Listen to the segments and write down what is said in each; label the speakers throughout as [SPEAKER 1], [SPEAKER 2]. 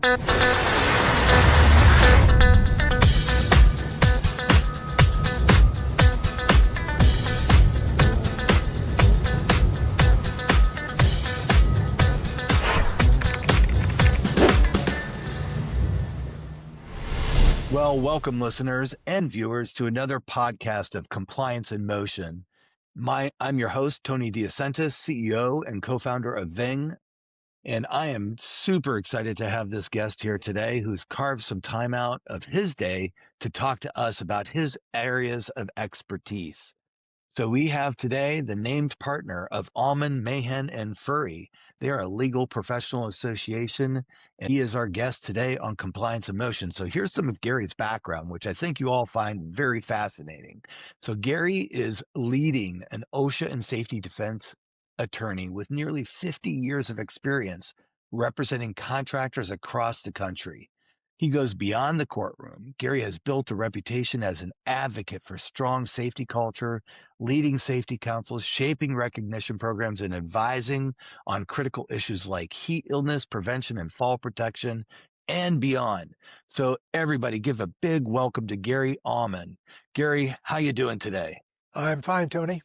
[SPEAKER 1] Well, welcome listeners and viewers to another podcast of Compliance in Motion. I'm your host, Tony DeAscentis, CEO and co-founder of Ving, and I am super excited to have this guest here today who's carved some time out of his day to talk to us about his areas of expertise. So we have today the named partner of Auman, Mahan Furry. They are a legal professional association, and he is our guest today on Compliance in Motion. So here's some of Gary's background, which I think you all find very fascinating. So Gary is leading an OSHA and safety defense attorney with nearly 50 years of experience representing contractors across the country. He goes beyond the courtroom. Gary has built a reputation as an advocate for strong safety culture, leading safety councils, shaping recognition programs, and advising on critical issues like heat illness prevention and fall protection and beyond. So everybody give a big welcome to Gary Auman. Gary, how you doing today?
[SPEAKER 2] I'm fine, Tony.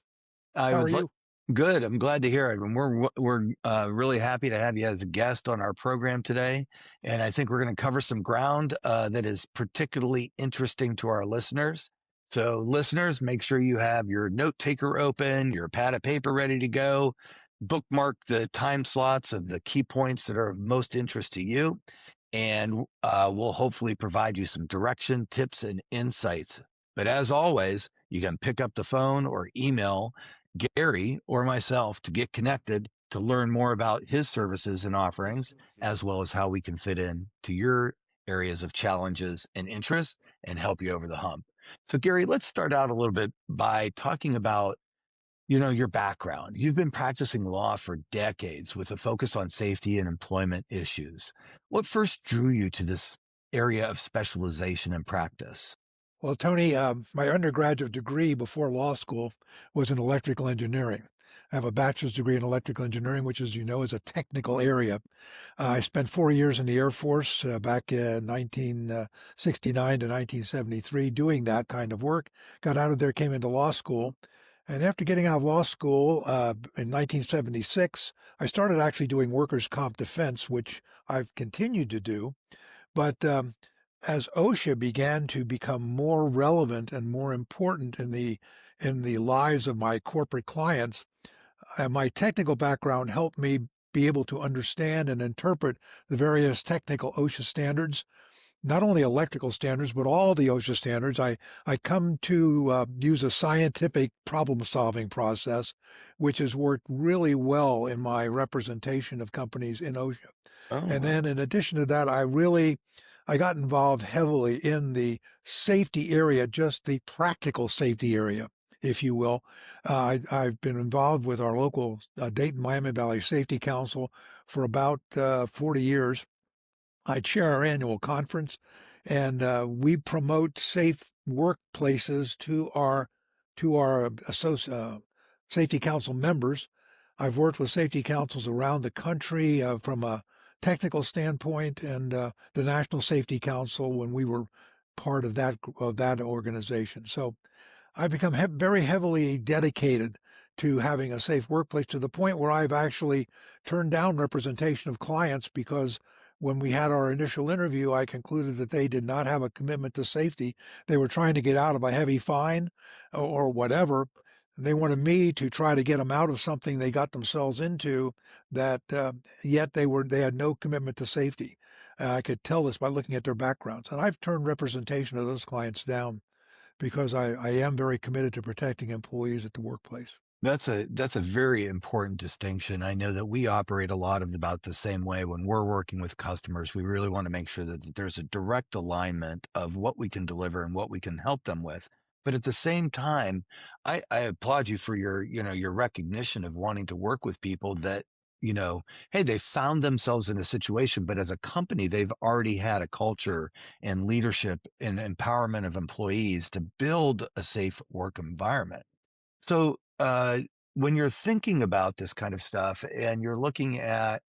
[SPEAKER 2] How are you?
[SPEAKER 1] Good. I'm glad to hear it. And we're really happy to have you as a guest on our program today. And I think we're going to cover some ground that is particularly interesting to our listeners. So listeners, make sure you have your note taker open, your pad of paper ready to go, bookmark the time slots of the key points that are of most interest to you. And we'll hopefully provide you some direction, tips, and insights. But as always, you can pick up the phone or email Gary or myself to get connected to learn more about his services and offerings, as well as how we can fit in to your areas of challenges and interests and help you over the hump. So Gary, let's start out a little bit by talking about, your background. You've been practicing law for decades with a focus on safety and employment issues. What first drew you to this area of specialization and practice?
[SPEAKER 2] Well, Tony, my undergraduate degree before law school was in electrical engineering. I have a bachelor's degree in electrical engineering, which, as you know, is a technical area. I spent 4 years in the Air Force back in 1969 to 1973 doing that kind of work. Got out of there, came into law school. And after getting out of law school in 1976, I started actually doing workers' comp defense, which I've continued to do. But as OSHA began to become more relevant and more important in the lives of my corporate clients, my technical background helped me be able to understand and interpret the various technical OSHA standards, not only electrical standards, but all the OSHA standards. I come to use a scientific problem-solving process, which has worked really well in my representation of companies in OSHA.
[SPEAKER 1] Oh.
[SPEAKER 2] And then in addition to that, I got involved heavily in the safety area, just the practical safety area, if you will. I've been involved with our local Dayton, Miami Valley Safety Council for about 40 years. I chair our annual conference, and we promote safe workplaces to our safety council members. I've worked with safety councils around the country from a technical standpoint, and the National Safety Council when we were part of that organization. So I've become very heavily dedicated to having a safe workplace, to the point where I've actually turned down representation of clients because when we had our initial interview, I concluded that they did not have a commitment to safety. They were trying to get out of a heavy fine or whatever. They wanted me to try to get them out of something they got themselves into, that yet they had no commitment to safety. I could tell this by looking at their backgrounds. And I've turned representation of those clients down because I am very committed to protecting employees at the workplace.
[SPEAKER 1] That's a very important distinction. I know that we operate a lot of about the same way when we're working with customers. We really want to make sure that there's a direct alignment of what we can deliver and what we can help them with. But at the same time, I applaud you for your recognition of wanting to work with people that, hey, they found themselves in a situation, but as a company, they've already had a culture and leadership and empowerment of employees to build a safe work environment. So when you're thinking about this kind of stuff and you're looking at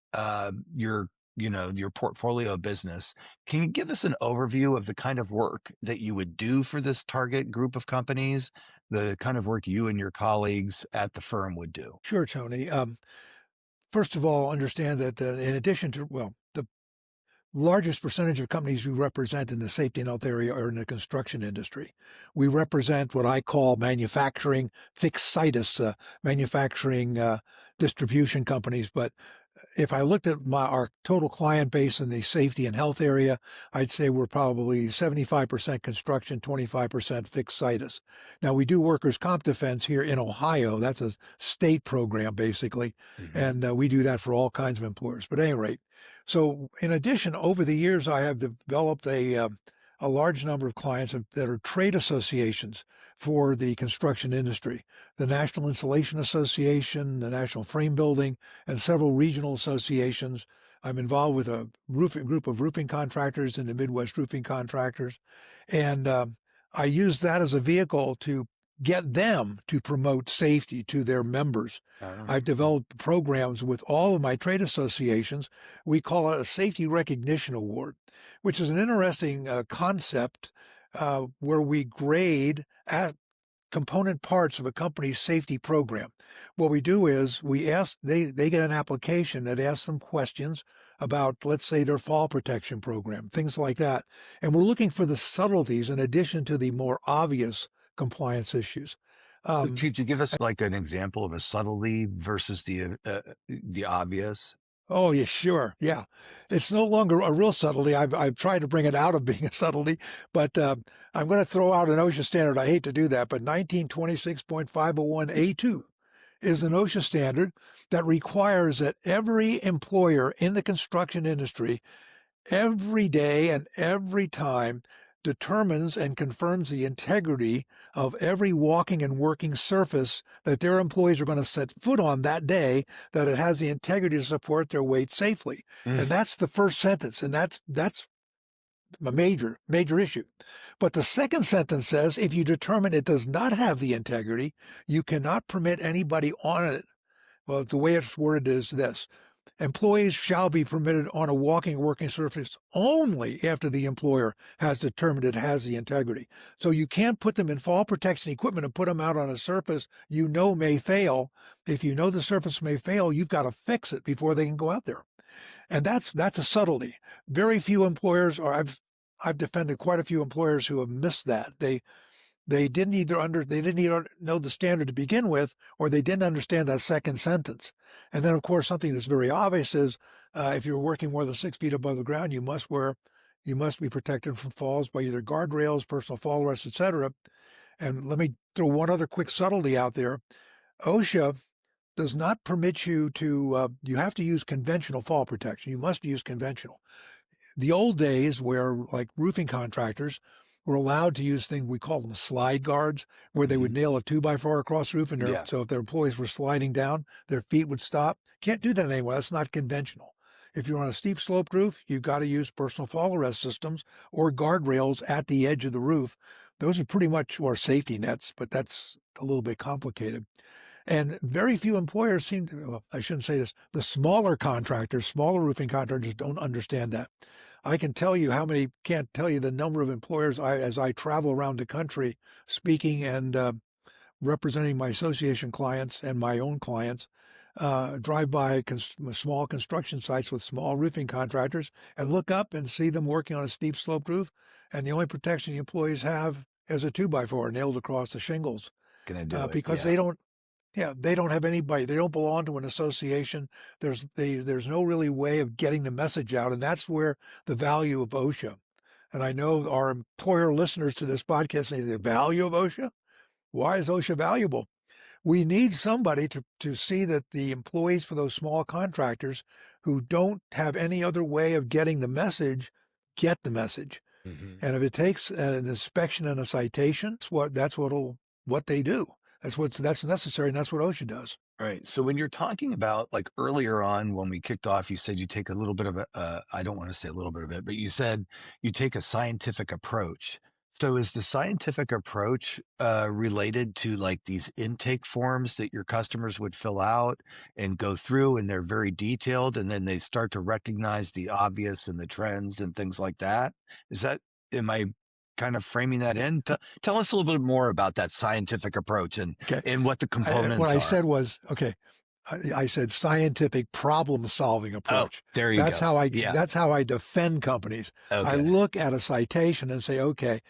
[SPEAKER 1] your your portfolio business. Can you give us an overview of the kind of work that you would do for this target group of companies, the kind of work you and your colleagues at the firm would do?
[SPEAKER 2] Sure, Tony. First of all, understand that in addition to, well, the largest percentage of companies we represent in the safety and health area are in the construction industry. We represent what I call manufacturing fixed situs, manufacturing distribution companies. But if I looked at our total client base in the safety and health area, I'd say we're probably 75% construction, 25% fixed situs. Now, we do workers' comp defense here in Ohio. That's a state program, basically.
[SPEAKER 1] Hmm.
[SPEAKER 2] And we do that for all kinds of employers. But at any rate, so in addition, over the years, I have developed a large number of clients that are trade associations for the construction industry, the National Insulation Association, the National Frame Building, and several regional associations. I'm involved with a group of roofing contractors in the Midwest Roofing Contractors. And I use that as a vehicle to get them to promote safety to their members.
[SPEAKER 1] Oh,
[SPEAKER 2] I've developed programs with all of my trade associations. We call it a Safety Recognition Award, which is an interesting concept where we grade at component parts of a company's safety program. What we do is we ask, they get an application that asks them questions about, let's say, their fall protection program, things like that. And we're looking for the subtleties in addition to the more obvious compliance issues. Um,
[SPEAKER 1] could you give us like an example of a subtlety versus the obvious?
[SPEAKER 2] Oh, yeah, sure. Yeah. It's no longer a real subtlety. I've tried to bring it out of being a subtlety, but I'm going to throw out an OSHA standard. I hate to do that, but 1926.501A2 is an OSHA standard that requires that every employer in the construction industry every day and every time determines and confirms the integrity of every walking and working surface that their employees are going to set foot on that day, that it has the integrity to support their weight safely.
[SPEAKER 1] Mm.
[SPEAKER 2] And that's the first sentence, and that's a major issue. But the second sentence says if you determine it does not have the integrity, you cannot permit anybody on it. Well, the way it's worded is this: employees shall be permitted on a walking or working surface only after the employer has determined it has the integrity. So you can't put them in fall protection equipment and put them out on a surface you know may fail. If you know the surface may fail, you've got to fix it before they can go out there. And that's a subtlety. Very few employers, or I've defended quite a few employers who have missed that. They didn't either know the standard to begin with, or they didn't understand that second sentence. And then, of course, something that's very obvious is if you're working more than 6 feet above the ground, you must be protected from falls by either guardrails, personal fall arrests, etc. And let me throw one other quick subtlety out there. OSHA does not permit you to, you have to use conventional fall protection. You must use conventional. The old days where like roofing contractors were allowed to use things, we call them slide guards, where they would
[SPEAKER 1] Hmm.
[SPEAKER 2] nail a 2x4 across the roof, and
[SPEAKER 1] Yeah.
[SPEAKER 2] so if their employees were sliding down, their feet would stop. Can't do that anymore. That's not conventional. If you're on a steep sloped roof, you've got to use personal fall arrest systems or guardrails at the edge of the roof. Those are pretty much, or safety nets, but that's a little bit complicated. And very few employers seem to, well, I shouldn't say this, the smaller contractors, smaller roofing contractors don't understand that. I can tell you can't tell you the number of employers as I travel around the country speaking and representing my association clients and my own clients, drive by small construction sites with small roofing contractors and look up and see them working on a steep sloped roof. And the only protection the employees have is a 2x4 nailed across the shingles
[SPEAKER 1] Gonna do it.
[SPEAKER 2] because
[SPEAKER 1] Yeah.
[SPEAKER 2] they don't have anybody. They don't belong to an association. There's no really way of getting the message out, and that's where the value of OSHA. And I know our employer listeners to this podcast say the value of OSHA. Why is OSHA valuable? We need somebody to see that the employees for those small contractors who don't have any other way of getting the message get the message.
[SPEAKER 1] Hmm.
[SPEAKER 2] And if it takes an inspection and a citation, what they do. That's necessary, and that's what OSHA does.
[SPEAKER 1] Right. So when you're talking about like earlier on when we kicked off, you said you take a little bit of I don't want to say a little bit of it, but you said you take a scientific approach So is the scientific approach related to like these intake forms that your customers would fill out and go through, and they're very detailed, and then they start to recognize the obvious and the trends and things like that? Is that, am I kind of framing that
[SPEAKER 2] Okay.
[SPEAKER 1] in? Tell us a little bit more about that scientific approach
[SPEAKER 2] Okay.
[SPEAKER 1] and what the
[SPEAKER 2] What
[SPEAKER 1] components
[SPEAKER 2] I
[SPEAKER 1] are.
[SPEAKER 2] said was, okay, I said scientific problem solving
[SPEAKER 1] Oh,
[SPEAKER 2] approach.
[SPEAKER 1] there you go. Yeah.
[SPEAKER 2] That's how I defend companies. I
[SPEAKER 1] Okay.
[SPEAKER 2] look at a citation and say, okay,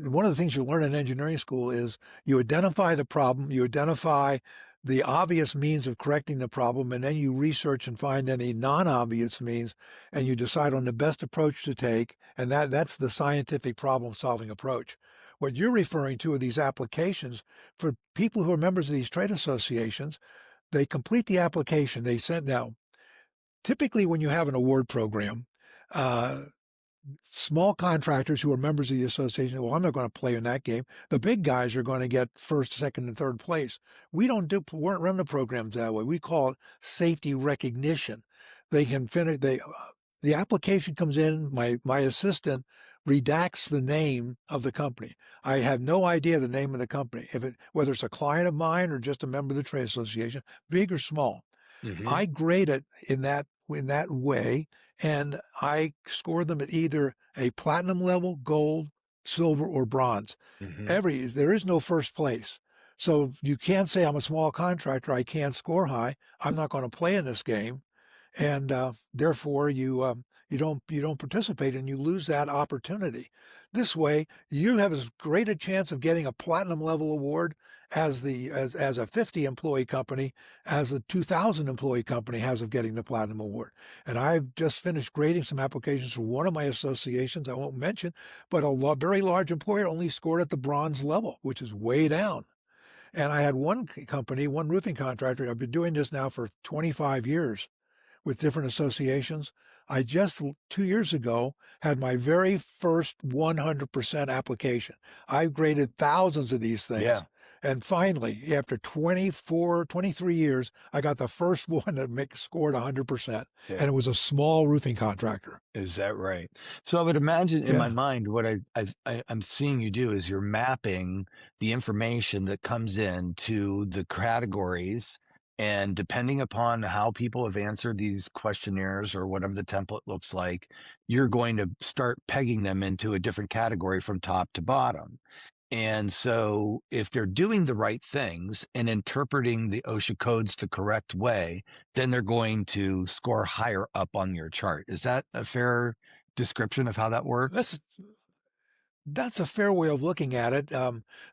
[SPEAKER 2] one of the things you learn in engineering school is you identify the problem, you identify the obvious means of correcting the problem, and then you research and find any non-obvious means, and you decide on the best approach to take, and that's the scientific problem-solving approach. What you're referring to are these applications for people who are members of these trade associations. They complete the application. They send now. Typically, when you have an award program, uh, small contractors who are members of the association, well, I'm not going to play in that game. The big guys are going to get first, second, and third place. We don't weren't run the programs that way. We call it safety recognition. They can finish. The application comes in. My assistant redacts the name of the company. I have no idea the name of the company, whether it's a client of mine or just a member of the trade association, big or small.
[SPEAKER 1] Hmm.
[SPEAKER 2] I grade it in that way, and I score them at either a platinum level, gold, silver, or bronze.
[SPEAKER 1] Hmm.
[SPEAKER 2] There is no first place. So you can't say I'm a small contractor, I can't score high. I'm not going to play in this game, and therefore you don't participate and you lose that opportunity. This way, you have as great a chance of getting a platinum level award as a 50 employee company as a 2,000 employee company has of getting the platinum award. And I've just finished grading some applications for one of my associations I won't mention, but very large employer only scored at the bronze level, which is way down. And I had one company, one roofing contractor. I've been doing this now for 25 years with different associations. I just 2 years ago had my very first 100% application. I've graded thousands of these things.
[SPEAKER 1] Yeah.
[SPEAKER 2] And finally, after 23 years, I got the first one that scored 100%.
[SPEAKER 1] Yeah.
[SPEAKER 2] And it was a small roofing contractor.
[SPEAKER 1] Is that right? So I would imagine in my
[SPEAKER 2] Yeah.
[SPEAKER 1] mind, what I'm seeing you do is you're mapping the information that comes in to the categories, and depending upon how people have answered these questionnaires or whatever the template looks like, you're going to start pegging them into a different category from top to bottom. And so if they're doing the right things and interpreting the OSHA codes the correct way, then they're going to score higher up on your chart. Is that a fair description of how that works?
[SPEAKER 2] That's That's a fair way of looking at it.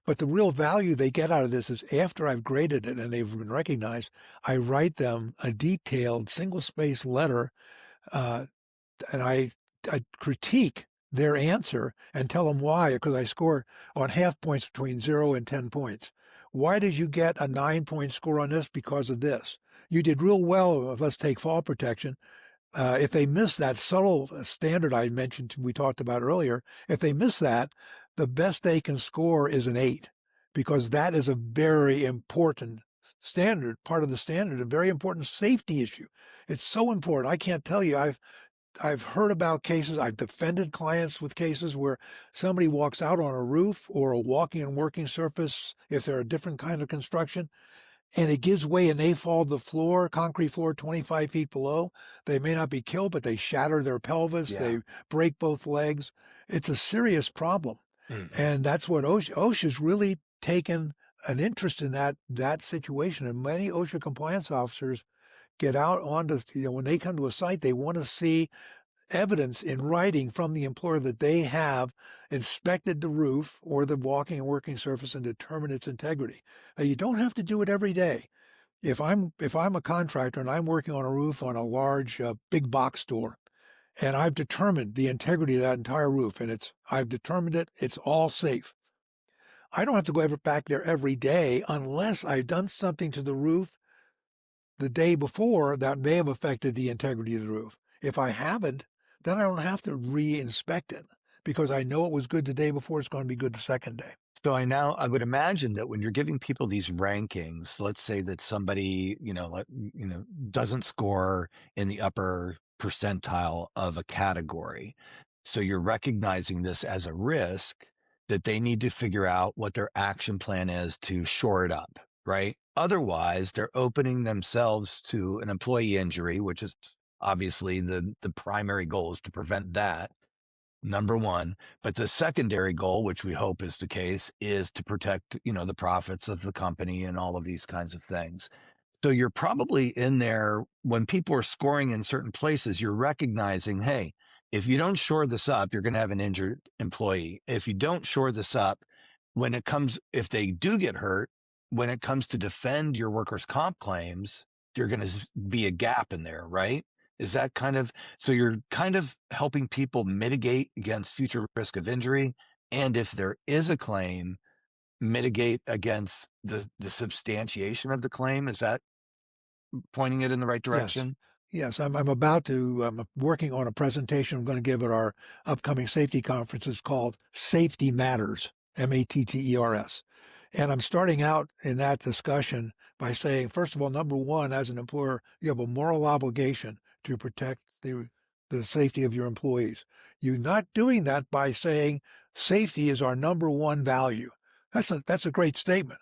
[SPEAKER 2] But the real value they get out of this is after I've graded it and they've been recognized, I write them a detailed single space letter, uh, and I critique their answer and tell them why, because I score on half points between 0 and 10 points. Why did you get a 9 point score on this? Because of this. You did real well. Let's take fall protection. If they miss that subtle standard I mentioned, we talked about earlier, if they miss that, the best they can score is an 8, because that is a very important standard, part of the standard, a very important safety issue. It's so important. I can't tell you. I've heard about cases. I've defended clients with cases where somebody walks out on a roof or a walking and working surface, if they're a different kind of construction, and it gives way and they fall to the floor, concrete floor 25 feet below. They may not be killed, but they shatter their pelvis.
[SPEAKER 1] Yeah.
[SPEAKER 2] They break both legs. It's a serious problem.
[SPEAKER 1] Mhm.
[SPEAKER 2] And that's what OSHA's really taken an interest in that situation. And many OSHA compliance officers get out onto, when they come to a site, they want to see evidence in writing from the employer that they have inspected the roof or the walking and working surface and determined its integrity. Now, you don't have to do it every day. If I'm a contractor and I'm working on a roof on a large big box store, and I've determined the integrity of that entire roof, and I've determined it's all safe. I don't have to go back there every day unless I've done something to the roof the day before that may have affected the integrity of the roof. If I haven't, then I don't have to re-inspect it because I know it was good the day before. It's going to be good the second day.
[SPEAKER 1] So I would imagine that when you're giving people these rankings, let's say that somebody, doesn't score in the upper percentile of a category. So you're recognizing this as a risk. that they need to figure out what their action plan is to shore it up, right? Otherwise, they're opening themselves to an employee injury, which is obviously the primary goal is to prevent that. Number one, but the secondary goal, which we hope is the case, is to protect, the profits of the company and all of these kinds of things. So you're probably in there when people are scoring in certain places, you're recognizing, hey, if you don't shore this up, you're going to have an injured employee. If you don't shore this up, if they do get hurt, when it comes to defend your workers' comp claims, you're going to be a gap in there, right? Is that so you're kind of helping people mitigate against future risk of injury. And if there is a claim, mitigate against the substantiation of the claim. Is that pointing it in the right
[SPEAKER 2] Yes.
[SPEAKER 1] direction?
[SPEAKER 2] Yes, I'm working on a presentation I'm going to give at our upcoming safety conference. It's called Safety Matters, Matters. And I'm starting out in that discussion by saying, first of all, number one, as an employer, you have a moral obligation to protect the safety of your employees. You're not doing that by saying safety is our number one value. That's a great statement.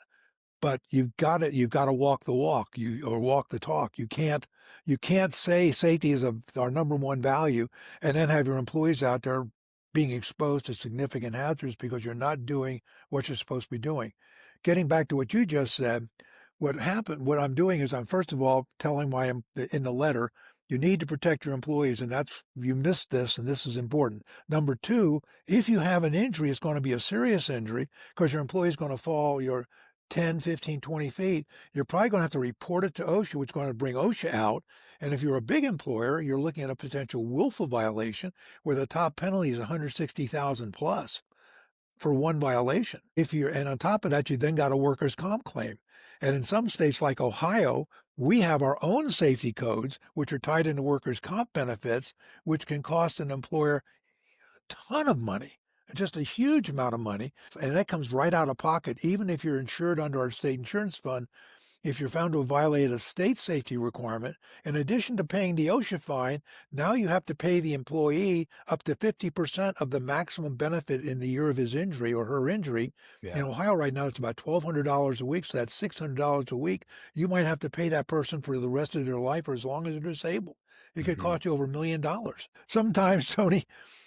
[SPEAKER 2] But you've got to walk the walk, or walk the talk. You can't say safety is our number one value and then have your employees out there being exposed to significant hazards because you're not doing what you're supposed to be doing. Getting back to what you just said, what I'm doing is I'm first of all telling in the letter, you need to protect your employees, and you missed this, and this is important. Number two, if you have an injury, it's going to be a serious injury because your employee is going to fall your 10, 15, 20 feet. You're probably going to have to report it to OSHA, which is going to bring OSHA out. And if you're a big employer, you're looking at a potential willful violation where the top penalty is 160,000 plus for one violation. And on top of that, you then got a workers' comp claim. And in some states like Ohio, we have our own safety codes, which are tied into workers' comp benefits, which can cost an employer a ton of money, just a huge amount of money. And that comes right out of pocket, even if you're insured under our state insurance fund. If you're found to have violated a state safety requirement, in addition to paying the OSHA fine, now you have to pay the employee up to 50% of the maximum benefit in the year of his injury or her injury. In
[SPEAKER 1] Yeah.
[SPEAKER 2] Ohio right now, it's about $1,200 a week, so that's $600 a week. You might have to pay that person for the rest of their life or as long as they're disabled. It could
[SPEAKER 1] Hmm.
[SPEAKER 2] cost you over $1 million. Sometimes, Tony,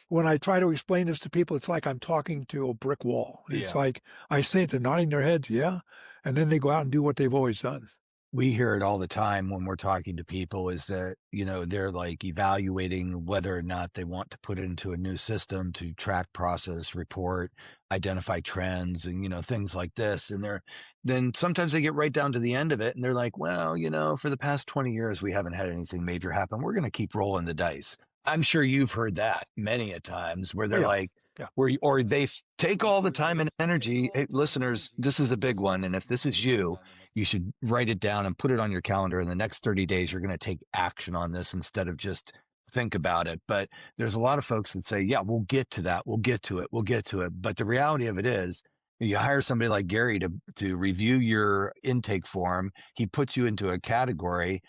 [SPEAKER 2] when I try to explain this to people, it's like I'm talking to a brick wall. It's
[SPEAKER 1] Yeah.
[SPEAKER 2] like I say it, they're nodding their heads, yeah, and then they go out and do what they've always done.
[SPEAKER 1] We hear it all the time when we're talking to people is that, they're like evaluating whether or not they want to put it into a new system to track, process, report, identify trends and, things like this. And then sometimes they get right down to the end of it and they're like, well, for the past 20 years, we haven't had anything major happen. We're going to keep rolling the dice. I'm sure you've heard that many a times where
[SPEAKER 2] Oh
[SPEAKER 1] they're
[SPEAKER 2] yeah,
[SPEAKER 1] like,
[SPEAKER 2] yeah,
[SPEAKER 1] or they take all the time and energy. Hey, listeners, this is a big one. And if this is you should write it down and put it on your calendar. In the next 30 days, you're going to take action on this instead of just think about it. But there's a lot of folks that say, yeah, we'll get to that. We'll get to it. We'll get to it. But the reality of it is, you hire somebody like Gary to review your intake form. He puts you into a category.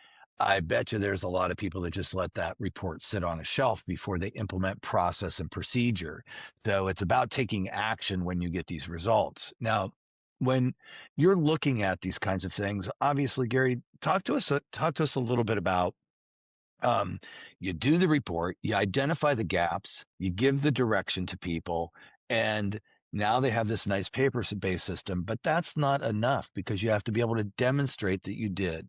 [SPEAKER 1] I bet you there's a lot of people that just let that report sit on a shelf before they implement process and procedure. So it's about taking action when you get these results. Now, when you're looking at these kinds of things, obviously, Gary, talk to us a little bit about um, you do the report, you identify the gaps, you give the direction to people, and now they have this nice paper-based system, but that's not enough because you have to be able to demonstrate that you did.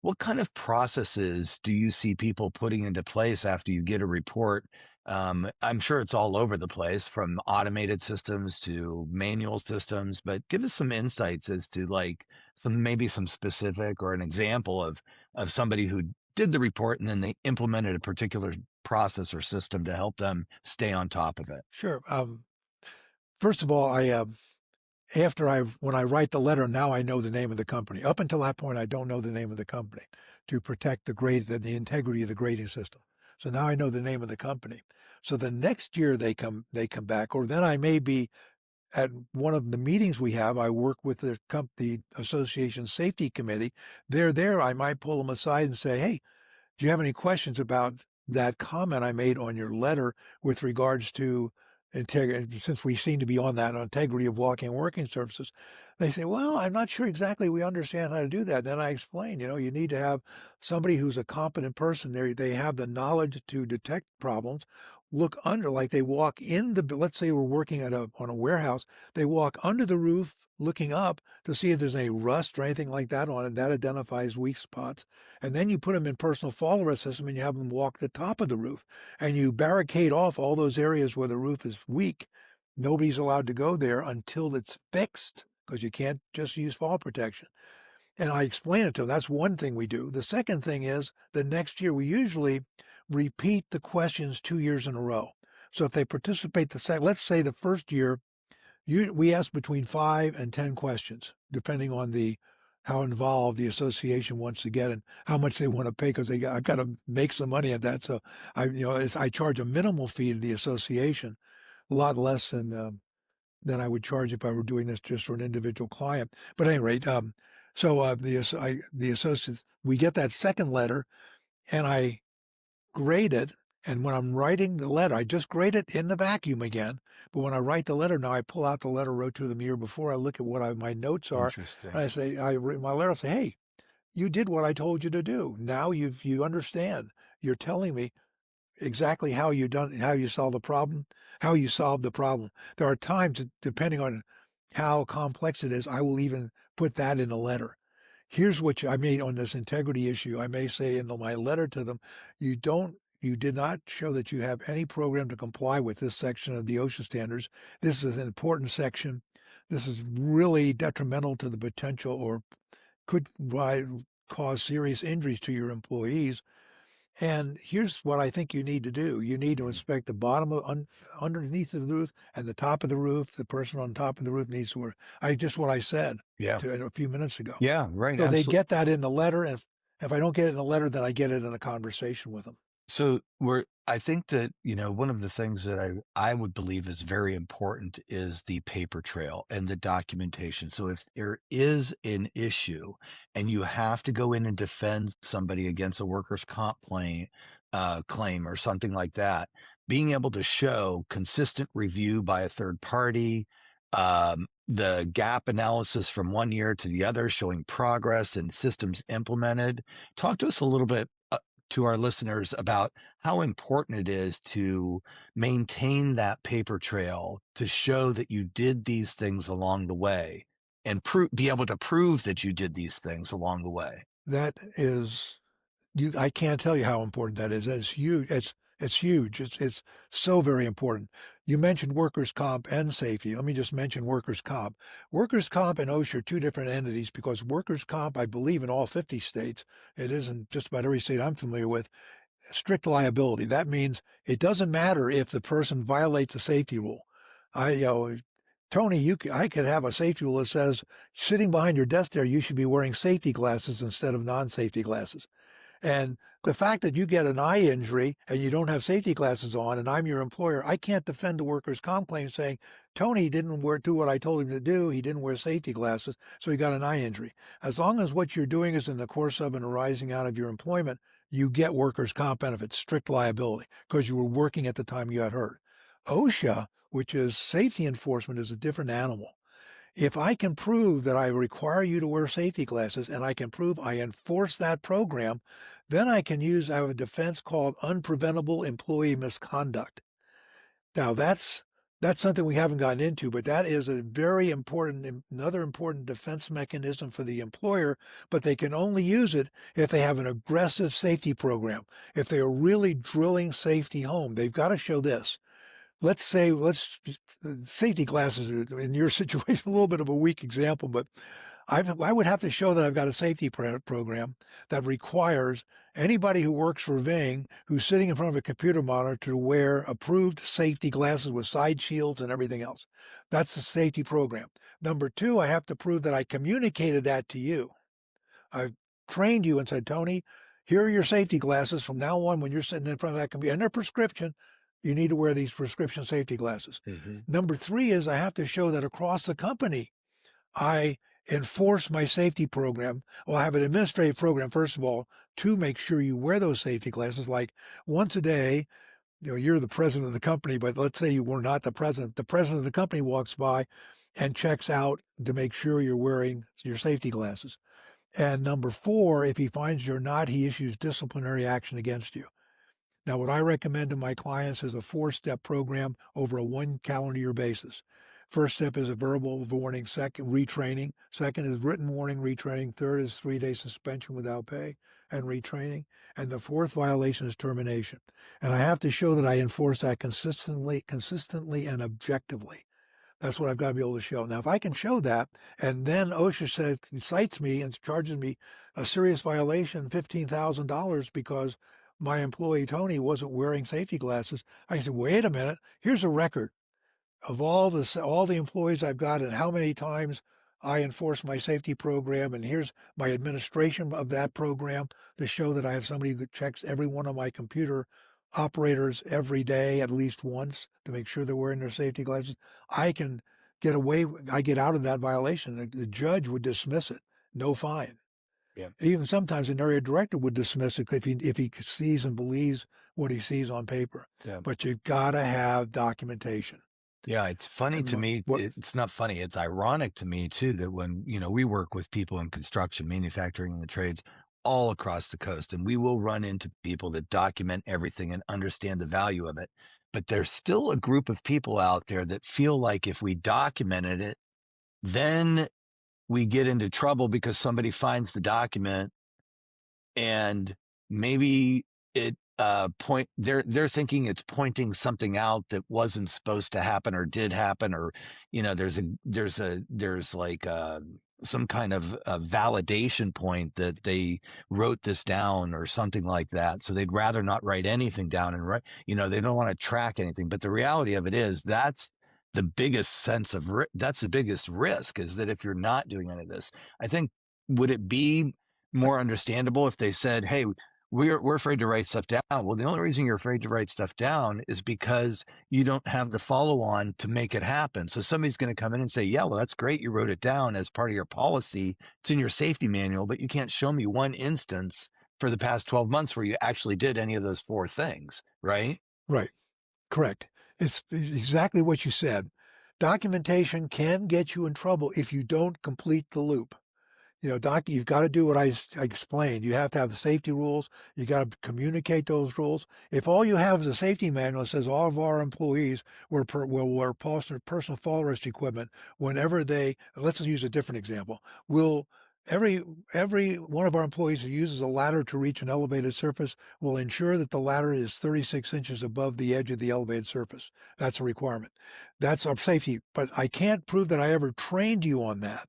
[SPEAKER 1] What kind of processes do you see people putting into place after you get a report? I'm sure it's all over the place from automated systems to manual systems, but give us some insights as to like maybe some specific or an example of somebody who did the report and then they implemented a particular process or system to help them stay on top of it.
[SPEAKER 2] sure. First of all, when I write the letter, now I know the name of the company. Up until that point, I don't know the name of the company to protect the integrity of the grading system. So now I know the name of the company. So the next year they come back, or then I may be at one of the meetings we have. I work with the association safety committee. They're there. I might pull them aside and say, hey, do you have any questions about that comment I made on your letter with regards to integrity, since we seem to be on that integrity of walking and working surfaces, they say, well, I'm not sure exactly we understand how to do that. Then I explain, you need to have somebody who's a competent person there. They have the knowledge to detect problems, look under, like they walk in let's say we're working on a warehouse. They walk under the roof, looking up to see if there's any rust or anything like that on it. That identifies weak spots. And then you put them in personal fall arrest system and you have them walk the top of the roof and you barricade off all those areas where the roof is weak. Nobody's allowed to go there until it's fixed, because you can't just use fall protection. And I explain it to them. That's one thing we do. The second thing is the next year we usually repeat the questions 2 years in a row. So if they participate let's say the first year, we ask between 5 and 10 questions, depending on how involved the association wants to get and how much they want to pay, because I've got to make some money at that. So I charge a minimal fee to the association, a lot less than I would charge if I were doing this just for an individual client. But at any rate, the associates, we get that second letter and I grade it. And when I'm writing the letter, I just grade it in the vacuum again. But when I write the letter now, I pull out the letter I wrote to them the year before. I look at what my notes are. And
[SPEAKER 1] Interesting.
[SPEAKER 2] I say, I write my letter. I say, hey, you did what I told you to do. Now you understand. You're telling me exactly how you solved the problem, how you solved the problem. There are times, depending on how complex it is, I will even put that in a letter. Here's what I made on this integrity issue. I may say in my letter to them, you did not show that you have any program to comply with this section of the OSHA standards. This is an important section. This is really detrimental to the potential or could cause serious injuries to your employees. And here's what I think you need to do. You need to inspect the bottom underneath the roof and the top of the roof. The person on top of the roof needs to work. Just what I said
[SPEAKER 1] Yeah.
[SPEAKER 2] a few minutes ago.
[SPEAKER 1] Yeah. Right.
[SPEAKER 2] So they
[SPEAKER 1] Absolutely.
[SPEAKER 2] get that in the letter. If I don't get it in the letter, then I get it in a conversation with them.
[SPEAKER 1] So I think that, one of the things that I would believe is very important is the paper trail and the documentation. So if there is an issue and you have to go in and defend somebody against a workers' comp claim or something like that, being able to show consistent review by a third party, the gap analysis from one year to the other, showing progress and systems implemented. Talk to us a little bit to our listeners about how important it is to maintain that paper trail to show that you did these things along the way and be able to prove that you did these things along the way.
[SPEAKER 2] That is, I can't tell you how important that is. It's huge. It's huge. It's so very important. You mentioned workers' comp and safety. Let me just mention workers' comp. Workers' comp and OSHA are two different entities, because workers' comp, I believe in all 50 states, it isn't just about every state I'm familiar with, strict liability. That means it doesn't matter if the person violates a safety rule. Tony, I could have a safety rule that says sitting behind your desk there, you should be wearing safety glasses instead of non-safety glasses. And the fact that you get an eye injury and you don't have safety glasses on, and I'm your employer, I can't defend a workers' comp claim saying, Tony didn't do what I told him to do. He didn't wear safety glasses, so he got an eye injury. As long as what you're doing is in the course of and arising out of your employment, you get workers' comp benefits, strict liability, because you were working at the time you got hurt. OSHA, which is safety enforcement, is a different animal. If I can prove that I require you to wear safety glasses and I can prove I enforce that program, then I have a defense called unpreventable employee misconduct. Now that's something we haven't gotten into, but that is another important defense mechanism for the employer, but they can only use it if they have an aggressive safety program. If they are really drilling safety home, they've got to show this. Safety glasses are, in your situation, a little bit of a weak example, but I would have to show that I've got a safety program that requires anybody who works for Ving who's sitting in front of a computer monitor to wear approved safety glasses with side shields and everything else. That's a safety program. Number two, I have to prove that I communicated that to you. I've trained you and said, Tony, here are your safety glasses. From now on, when you're sitting in front of that computer, and they're prescription, you need to wear these prescription safety glasses. Mm-hmm. Number three is I have to show that across the company, I enforce my safety program. Well, I have an administrative program, first of all, to make sure you wear those safety glasses. Like once a day, you're the president of the company, but let's say you were not the president. The president of the company walks by and checks out to make sure you're wearing your safety glasses. And number four, if he finds you're not, he issues disciplinary action against you. Now, what I recommend to my clients is a 4-step program over a 1 calendar year basis. First step is a verbal warning, second, retraining. Second is written warning, retraining. Third is 3-day suspension without pay and retraining. And the fourth violation is termination. And I have to show that I enforce that consistently and objectively. That's what I've got to be able to show. Now, if I can show that, and then OSHA cites me and charges me a serious violation, $15,000 because my employee Tony wasn't wearing safety glasses, I can say, wait a minute, here's a record of all the employees I've got and how many times I enforce my safety program, and here's my administration of that program to show that I have somebody who checks every one of my computer operators every day at least once to make sure they're wearing their safety glasses. I can get out of that violation. The judge would dismiss it, no fine.
[SPEAKER 1] Yeah.
[SPEAKER 2] Even sometimes an area director would dismiss it if he sees and believes what he sees on paper.
[SPEAKER 1] Yeah.
[SPEAKER 2] But you've got to have documentation.
[SPEAKER 1] Yeah, it's funny to me. It's not funny. It's ironic to me too that when, we work with people in construction, manufacturing, and the trades all across the coast, and we will run into people that document everything and understand the value of it. But there's still a group of people out there that feel like if we documented it, then we get into trouble because somebody finds the document and maybe it they're thinking it's pointing something out that wasn't supposed to happen or did happen, or there's like some kind of a validation point that they wrote this down or something like that, so they'd rather not write anything down and write, they don't want to track anything. But the reality of it is that's the biggest that's the biggest risk, is that if you're not doing any of this, I think, would it be more understandable if they said, hey, we're afraid to write stuff down? Well, the only reason you're afraid to write stuff down is because you don't have the follow-on to make it happen. So somebody's going to come in and say, yeah, well, that's great, you wrote it down as part of your policy, it's in your safety manual, but you can't show me one instance for the past 12 months where you actually did any of those 4 things, right?
[SPEAKER 2] Right. Correct. It's exactly what you said. Documentation can get you in trouble if you don't complete the loop. Doc, you've got to do what I explained. You have to have the safety rules. You got to communicate those rules. If all you have is a safety manual that says all of our employees will wear personal fall rest equipment whenever let's use a different example. Every one of our employees who uses a ladder to reach an elevated surface will ensure that the ladder is 36 inches above the edge of the elevated surface. That's a requirement. That's our safety. But I can't prove that I ever trained you on that.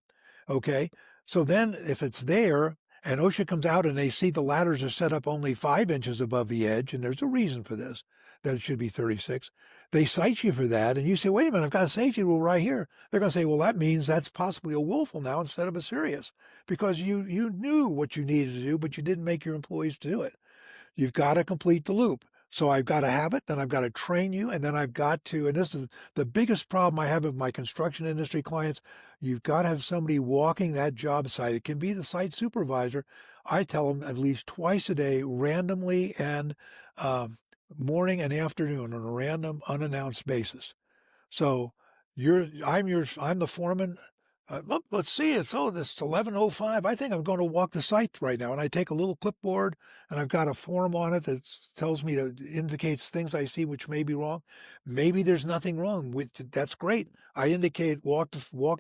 [SPEAKER 2] Okay? So then if it's there and OSHA comes out and they see the ladders are set up only 5 inches above the edge, and there's a reason for this, that it should be 36, they cite you for that, and you say, wait a minute, I've got a safety rule right here. They're going to say, well, that means that's possibly a willful now instead of a serious, because you knew what you needed to do, but you didn't make your employees do it. You've got to complete the loop. So I've got to have it, then I've got to train you, and then I've got to, and this is the biggest problem I have with my construction industry clients, you've got to have somebody walking that job site. It can be the site supervisor. I tell them at least twice a day, randomly, and morning and afternoon on a random, unannounced basis. So I'm the foreman. Let's see, it's 11:05. I think I'm going to walk the site right now. And I take a little clipboard and I've got a form on it that tells me, indicates things I see which may be wrong. Maybe there's nothing wrong that's great. I indicate walk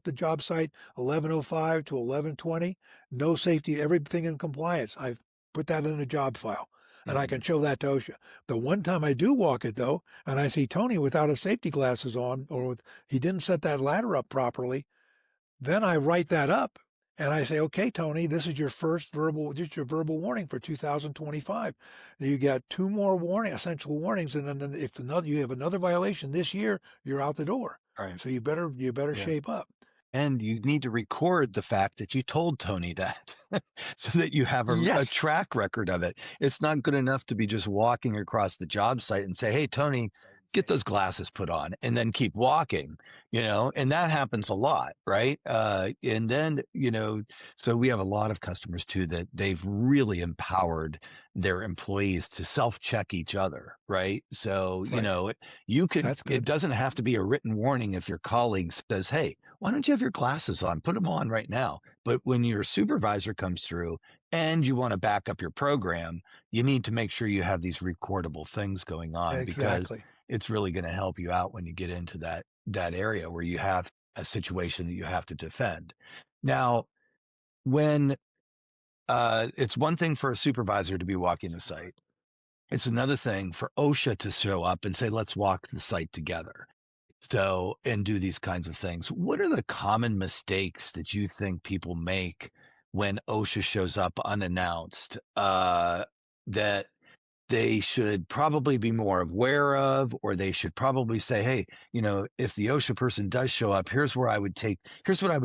[SPEAKER 2] the job site 11:05 to 11:20. No safety, everything in compliance. I've put that in a job file. And I can show that to OSHA. The one time I do walk it, though, and I see Tony without his safety glasses on, or he didn't set that ladder up properly, then I write that up and I say, okay, Tony, this is your verbal warning for 2025. You got 2 more essential warnings. And then if you have another violation this year, you're out the door.
[SPEAKER 1] All right.
[SPEAKER 2] So you better shape up.
[SPEAKER 1] And you need to record the fact that you told Tony that so that you have a track record of it. It's not good enough to be just walking across the job site and say, hey, Tony, get those glasses put on and then keep walking, and that happens a lot, right? And then, so we have a lot of customers too that they've really empowered their employees to self-check each other, right? So,
[SPEAKER 2] Right. That's
[SPEAKER 1] it
[SPEAKER 2] good.
[SPEAKER 1] doesn't have to be a written warning if your colleague says, hey, why don't you have your glasses on? Put them on right now. But when your supervisor comes through and you want to back up your program, you need to make sure you have these recordable things going on, because
[SPEAKER 2] Exactly.
[SPEAKER 1] it's really going to help you out when you get into that area where you have a situation that you have to defend. Now, when it's one thing for a supervisor to be walking the site, it's another thing for OSHA to show up and say, let's walk the site together. So, and do these kinds of things. What are the common mistakes that you think people make when OSHA shows up unannounced, that they should probably be more aware of, or they should probably say, hey, if the OSHA person does show up, here's what I would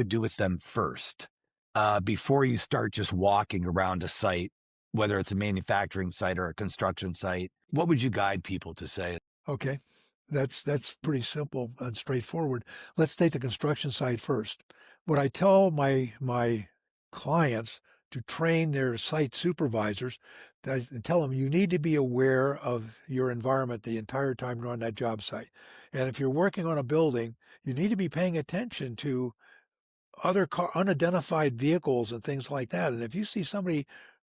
[SPEAKER 1] do with them first, before you start just walking around a site, whether it's a manufacturing site or a construction site. What would you guide people to say?
[SPEAKER 2] Okay. That's pretty simple and straightforward. Let's take the construction site first. What I tell my clients to train their site supervisors, I tell them you need to be aware of your environment the entire time you're on that job site. And if you're working on a building, you need to be paying attention to other unidentified vehicles and things like that. And if you see somebody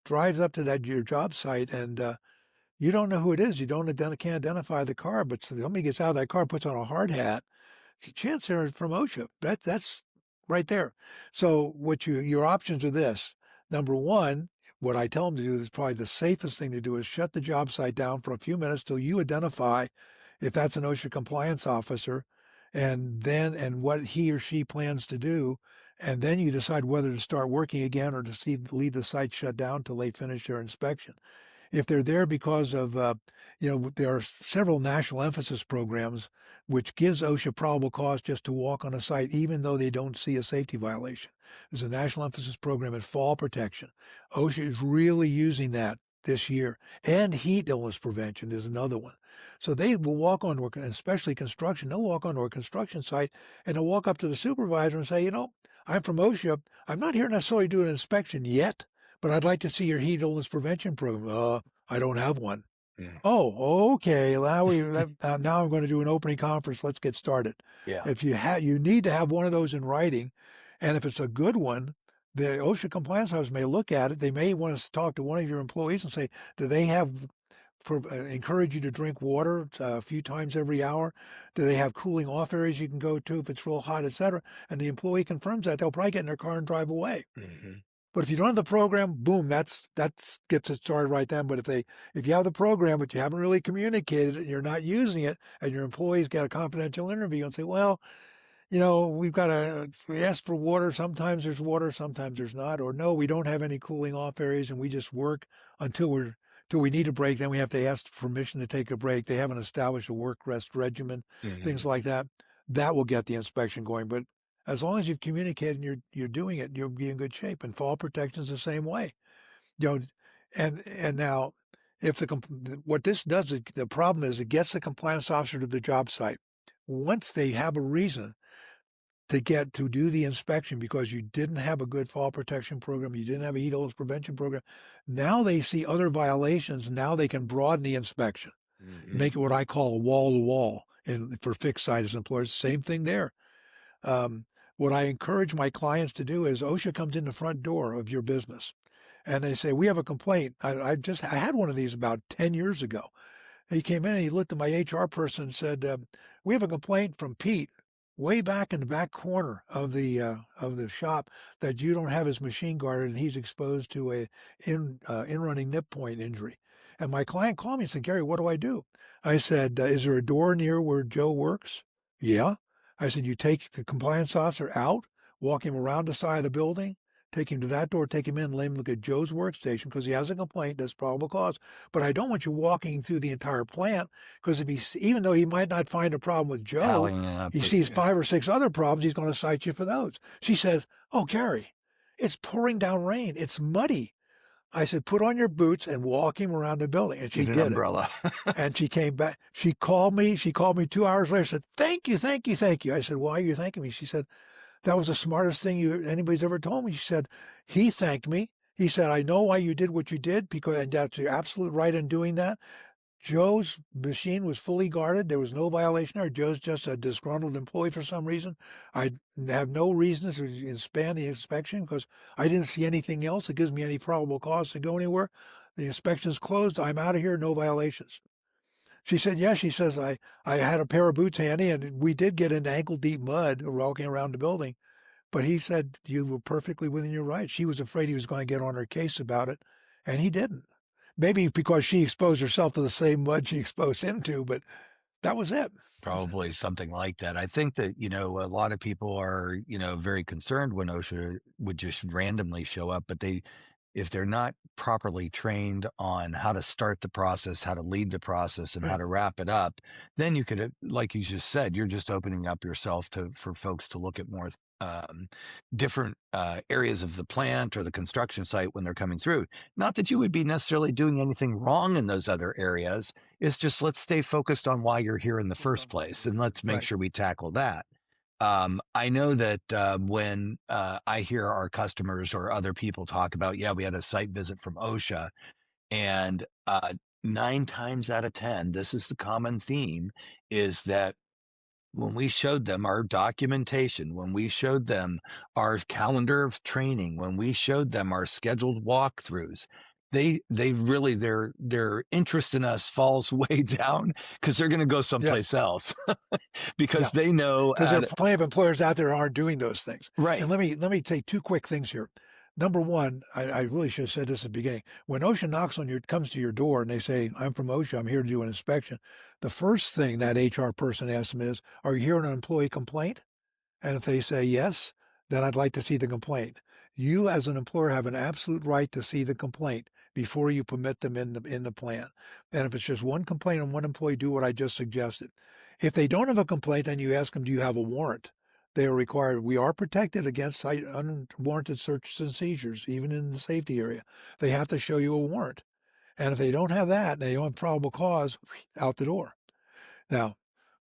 [SPEAKER 2] drives up to your job site and you don't know who it is. You can't identify the car, but somebody gets out of that car, puts on a hard hat. It's a chance they're from OSHA. That's right there. So your options are this. Number one, what I tell them to do is probably the safest thing to do is shut the job site down for a few minutes till you identify if that's an OSHA compliance officer and what he or she plans to do. And then you decide whether to start working again or to leave the site shut down till they finish their inspection. If they're there because of, there are several national emphasis programs, which gives OSHA probable cause just to walk on a site, even though they don't see a safety violation. There's a national emphasis program in fall protection. OSHA is really using that this year. And heat illness prevention is another one. So they will walk on, especially construction, they'll walk onto a construction site and they'll walk up to the supervisor and say, I'm from OSHA. I'm not here necessarily to do an inspection yet, but I'd like to see your heat illness prevention program. I don't have one.
[SPEAKER 1] Mm.
[SPEAKER 2] Oh, okay. Now I'm going to do an opening conference. Let's get started.
[SPEAKER 1] Yeah.
[SPEAKER 2] If you need to have one of those in writing, and if it's a good one, the OSHA compliance officer may look at it. They may want to talk to one of your employees and say, do they encourage you to drink water a few times every hour? Do they have cooling off areas you can go to if it's real hot, et cetera? And the employee confirms that, they'll probably get in their car and drive away.
[SPEAKER 1] Mm-hmm.
[SPEAKER 2] But if you don't have the program, boom, that gets it started right then. But if you have the program, but you haven't really communicated it, and you're not using it, and your employees got a confidential interview and say, well, we ask for water. Sometimes there's water, sometimes there's not. Or no, we don't have any cooling off areas and we just work until we need a break. Then we have to ask permission to take a break. They haven't established a work rest regimen, things like that. That will get the inspection going. But as long as you've communicated and you're doing it, you'll be in good shape. And fall protection is the same way. And now, what this does, the problem is it gets the compliance officer to the job site. Once they have a reason to do the inspection because you didn't have a good fall protection program, you didn't have a heat illness prevention program, now they see other violations. Now they can broaden the inspection, make it what I call a wall-to-wall for fixed site as employers. Same thing there. What I encourage my clients to do is OSHA comes in the front door of your business and they say, we have a complaint. I had one of these about 10 years ago. He came in and he looked at my HR person and said, we have a complaint from Pete way back in the back corner of the shop that you don't have his machine guarded and he's exposed to a in-running nip point injury. And my client called me and said, Gary, what do I do? I said, is there a door near where Joe works? Yeah. I said, you take the compliance officer out, walk him around the side of the building, take him to that door, take him in, let him look at Joe's workstation because he has a complaint that's probable cause. But I don't want you walking through the entire plant because even though he might not find a problem with Joe, he sees 5 or 6 other problems, he's going to cite you for those. She says, oh, Gary, it's pouring down rain. It's muddy. I said, put on your boots and walk him around the building. And she
[SPEAKER 1] Get an
[SPEAKER 2] did it.
[SPEAKER 1] umbrella.
[SPEAKER 2] And she came back. She called me 2 hours later, said, thank you, thank you, thank you. I said, why are you thanking me? She said, that was the smartest thing anybody's ever told me. She said, he thanked me. He said, I know why you did what you did, and that's your absolute right in doing that. Joe's machine was fully guarded. There was no violation there. Joe's just a disgruntled employee for some reason. I have no reason to expand the inspection because I didn't see anything else that gives me any probable cause to go anywhere. The inspection's closed. I'm out of here. No violations. She said, yes. She says, I had a pair of boots handy, and we did get into ankle-deep mud walking around the building. But he said, you were perfectly within your rights. She was afraid he was going to get on her case about it, and he didn't. Maybe because she exposed herself to the same mud she exposed him to, but that was it.
[SPEAKER 1] Probably something like that. I think that, a lot of people are, very concerned when OSHA would just randomly show up, but if they're not properly trained on how to start the process, how to lead the process, and how
[SPEAKER 2] Right.
[SPEAKER 1] to wrap it up, then you could, like you just said, you're just opening up yourself for folks to look at more different areas of the plant or the construction site when they're coming through. Not that you would be necessarily doing anything wrong in those other areas. It's just let's stay focused on why you're here in the first place, and let's make
[SPEAKER 2] Right.
[SPEAKER 1] sure we tackle that. I know that when I hear our customers or other people talk about, yeah, we had a site visit from OSHA, and 9 times out of 10, this is the common theme, is that when we showed them our documentation, when we showed them our calendar of training, when we showed them our scheduled walkthroughs, they really their interest in us falls way down because they're going to go
[SPEAKER 2] Yes.
[SPEAKER 1] someplace else because
[SPEAKER 2] Yeah.
[SPEAKER 1] they know
[SPEAKER 2] Because there are plenty of employers out there who aren't doing those things. And
[SPEAKER 1] right.
[SPEAKER 2] let me take two quick things here. Number one, I really should have said this at the beginning. When OSHA comes to your door and they say, I'm from OSHA, I'm here to do an inspection, the first thing that HR person asks them is, are you here on an employee complaint? And if they say yes, then I'd like to see the complaint. You as an employer have an absolute right to see the complaint before you permit them in the plant. And if it's just one complaint on one employee, do what I just suggested. If they don't have a complaint, then you ask them, do you have a warrant? They are required. We are protected against unwarranted searches and seizures, even in the safety area. They have to show you a warrant. And if they don't have that, and they don't have probable cause, out the door. Now,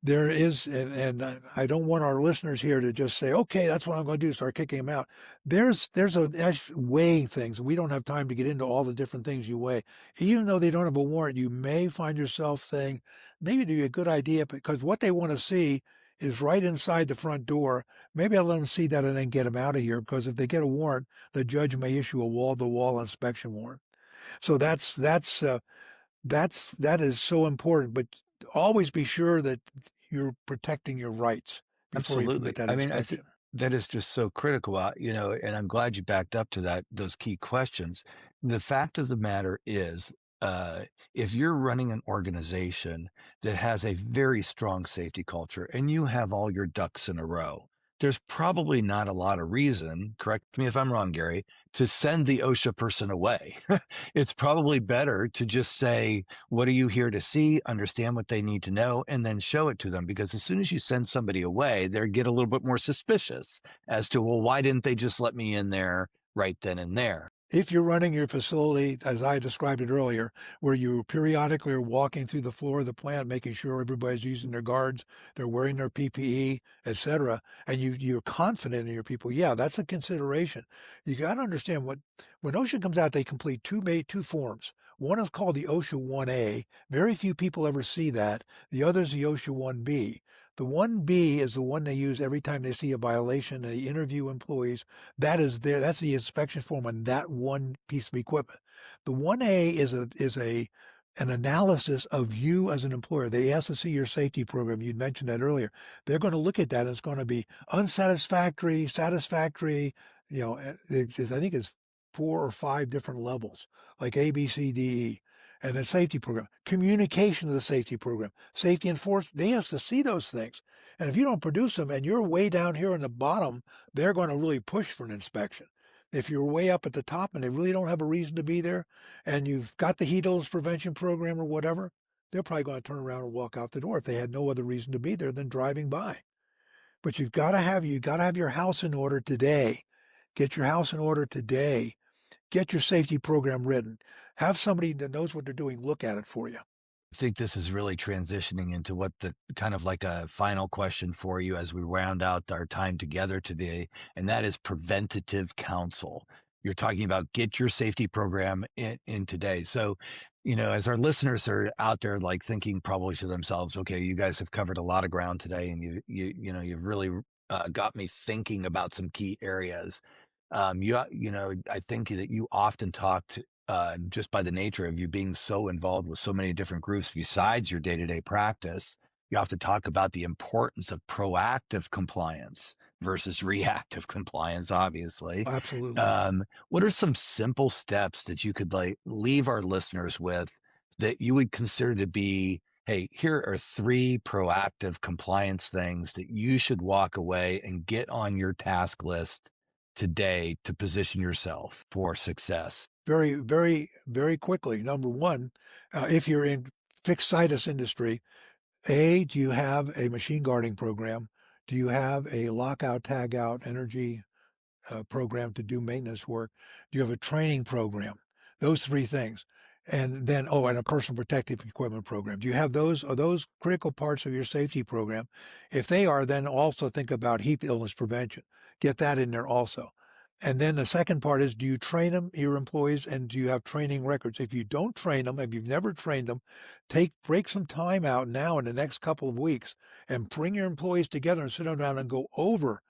[SPEAKER 2] there is, and I don't want our listeners here to just say, okay, that's what I'm going to do, start kicking them out. That's weighing things, and we don't have time to get into all the different things you weigh. Even though they don't have a warrant, you may find yourself saying, maybe it'd be a good idea, because what they want to see is right inside the front door. Maybe I'll let them see that and then get them out of here, because if they get a warrant, the judge may issue a wall-to-wall inspection warrant. So that is so important, but always be sure that you're protecting your rights before you permit
[SPEAKER 1] Absolutely.
[SPEAKER 2] that
[SPEAKER 1] I mean, I think
[SPEAKER 2] inspection.
[SPEAKER 1] that is just so critical, and I'm glad you backed up to those key questions. The fact of the matter is, uh, if you're running an organization that has a very strong safety culture and you have all your ducks in a row, there's probably not a lot of reason, correct me if I'm wrong, Gary, to send the OSHA person away. It's probably better to just say, what are you here to see? Understand what they need to know, and then show it to them. Because as soon as you send somebody away, they get a little bit more suspicious as to, well, why didn't they just let me in there right then and there?
[SPEAKER 2] If you're running your facility, as I described it earlier, where you periodically are walking through the floor of the plant, making sure everybody's using their guards, they're wearing their PPE, etc., and you're confident in your people, yeah, that's a consideration. You got to understand when OSHA comes out, they complete two forms. One is called the OSHA 1A. Very few people ever see that. The other is the OSHA 1B. The 1B is the one they use every time they see a violation. They interview employees. That's the inspection form on that one piece of equipment. The 1A is an analysis of you as an employer. They ask to see your safety program. You'd mentioned that earlier. They're going to look at that. And it's going to be unsatisfactory, satisfactory. I think it's 4 or 5 different levels, like A, B, C, D, E. And the safety program, communication of the safety program, safety enforcement. They ask to see those things. And if you don't produce them and you're way down here in the bottom, they're going to really push for an inspection. If you're way up at the top and they really don't have a reason to be there, and you've got the heat illness prevention program or whatever, they're probably going to turn around and walk out the door if they had no other reason to be there than driving by. But you got to have your house in order today. Get your house in order today. Get your safety program written. Have somebody that knows what they're doing look at it for you.
[SPEAKER 1] I think this is really transitioning into what the kind of like a final question for you as we round out our time together today, and that is preventative counsel. You're talking about get your safety program in today. So, as our listeners are out there like thinking probably to themselves, okay, you guys have covered a lot of ground today, and you've really got me thinking about some key areas. I think that you often talk to just by the nature of you being so involved with so many different groups besides your day-to-day practice, you have to talk about the importance of proactive compliance versus reactive compliance, obviously.
[SPEAKER 2] Absolutely.
[SPEAKER 1] What are some simple steps that you could like leave our listeners with that you would consider to be, hey, here are three proactive compliance things that you should walk away and get on your task list today to position yourself for success?
[SPEAKER 2] Very, very, very quickly. Number one, if you're in fixed situs industry, do you have a machine guarding program? Do you have a lockout, tag out energy program to do maintenance work? Do you have a training program? Those three things. And then, and a personal protective equipment program. Do you have those? Are those critical parts of your safety program? If they are, then also think about heat illness prevention. Get that in there also. And then the second part is, do you train them, your employees, and do you have training records? If you don't train them, if you've never trained them, break some time out now in the next couple of weeks and bring your employees together and sit them down and go over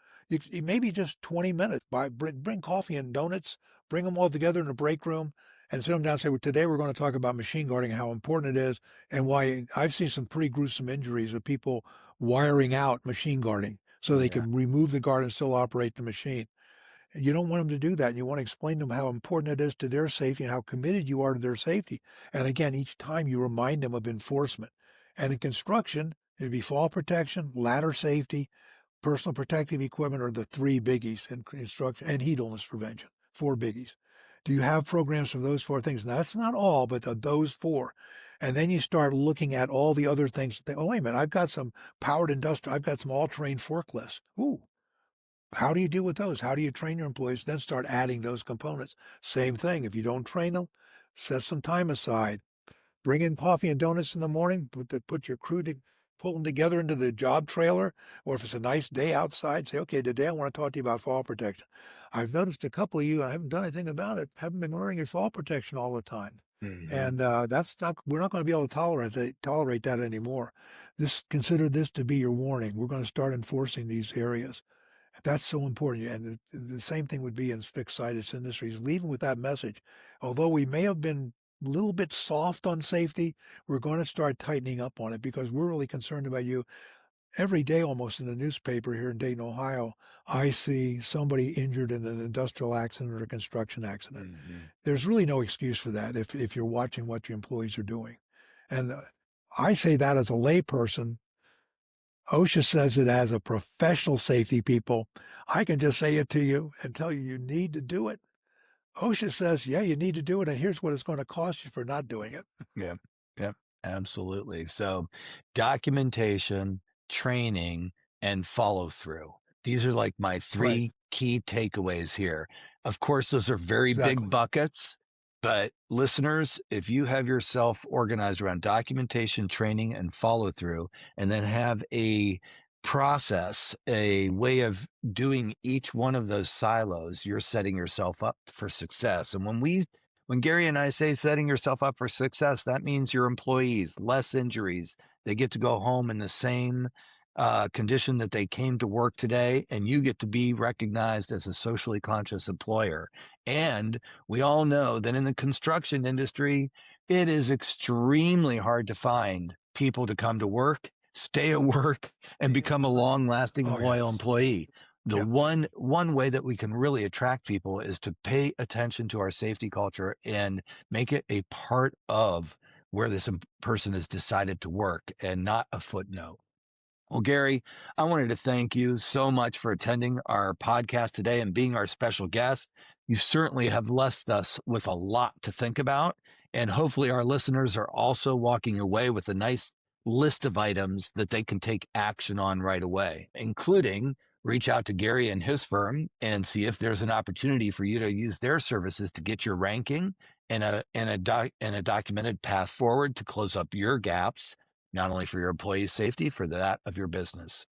[SPEAKER 2] maybe just 20 minutes. Bring coffee and donuts, bring them all together in the break room and sit them down and say, well, today we're going to talk about machine guarding, how important it is, and why I've seen some pretty gruesome injuries of people wiring out machine guarding so they
[SPEAKER 1] Yeah.
[SPEAKER 2] can remove the guard and still operate the machine. You don't want them to do that. You want to explain to them how important it is to their safety and how committed you are to their safety. And again, each time you remind them of enforcement. And in construction, it'd be fall protection, ladder safety, personal protective equipment are the three biggies in construction, and heat illness prevention, four biggies. Do you have programs for those four things? Now, that's not all, but those four. And then you start looking at all the other things. Oh, wait a minute, I've got some powered industrial, I've got some all-terrain forklifts. Ooh, how do you deal with those? How do you train your employees? Then start adding those components. Same thing. If you don't train them, set some time aside. Bring in coffee and donuts in the morning. Put your crew pull them together into the job trailer. Or if it's a nice day outside, say, okay, today I want to talk to you about fall protection. I've noticed a couple of you, I haven't done anything about it, haven't been wearing your fall protection all the time.
[SPEAKER 1] Mhm.
[SPEAKER 2] And we're not going to be able to tolerate that anymore. Consider this to be your warning. We're going to start enforcing these areas. That's so important. And the same thing would be in fixed situs industries. Leaving with that message. Although we may have been a little bit soft on safety, we're going to start tightening up on it because we're really concerned about you. Every day almost in the newspaper here in Dayton, Ohio, I see somebody injured in an industrial accident or a construction accident.
[SPEAKER 1] Mhm.
[SPEAKER 2] There's really no excuse for that if you're watching what your employees are doing. And I say that as a layperson. OSHA says it as a professional safety people. I can just say it to you and tell you need to do it. OSHA says, yeah, you need to do it, and here's what it's going to cost you for not doing it.
[SPEAKER 1] Yeah. Yep. Absolutely. So documentation, training, and follow through. These are like my
[SPEAKER 2] Right.
[SPEAKER 1] three key takeaways here. Of course, those are very big
[SPEAKER 2] Exactly.
[SPEAKER 1] buckets, but listeners, if you have yourself organized around documentation, training, and follow through, and then have a process, a way of doing each one of those silos, you're setting yourself up for success. And when Gary and I say setting yourself up for success, that means your employees, less injuries. They get to go home in the same condition that they came to work today, and you get to be recognized as a socially conscious employer. And we all know that in the construction industry, it is extremely hard to find people to come to work, stay at work, and become a long-lasting,
[SPEAKER 2] Oh,
[SPEAKER 1] loyal
[SPEAKER 2] yes.
[SPEAKER 1] employee. The
[SPEAKER 2] Yep.
[SPEAKER 1] one way that we can really attract people is to pay attention to our safety culture and make it a part of where this person has decided to work and not a footnote. Well, Gary, I wanted to thank you so much for attending our podcast today and being our special guest. You certainly have left us with a lot to think about, and hopefully our listeners are also walking away with a nice list of items that they can take action on right away, including Reach out to Gary and his firm and see if there's an opportunity for you to use their services to get your ranking and a documented path forward to close up your gaps, not only for your employees' safety, for that of your business.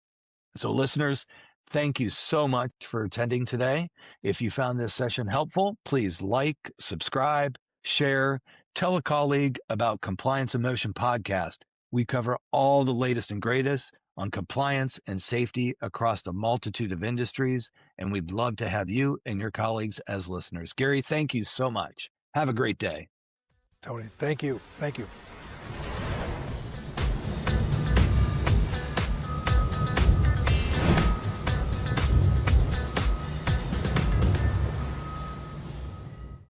[SPEAKER 1] So listeners, thank you so much for attending today. If you found this session helpful, please like, subscribe, share, tell a colleague about Compliance in Motion podcast. We cover all the latest and greatest on compliance and safety across a multitude of industries, and we'd love to have you and your colleagues as listeners. Gary, thank you so much. Have a great day.
[SPEAKER 2] Tony, thank you. Thank you.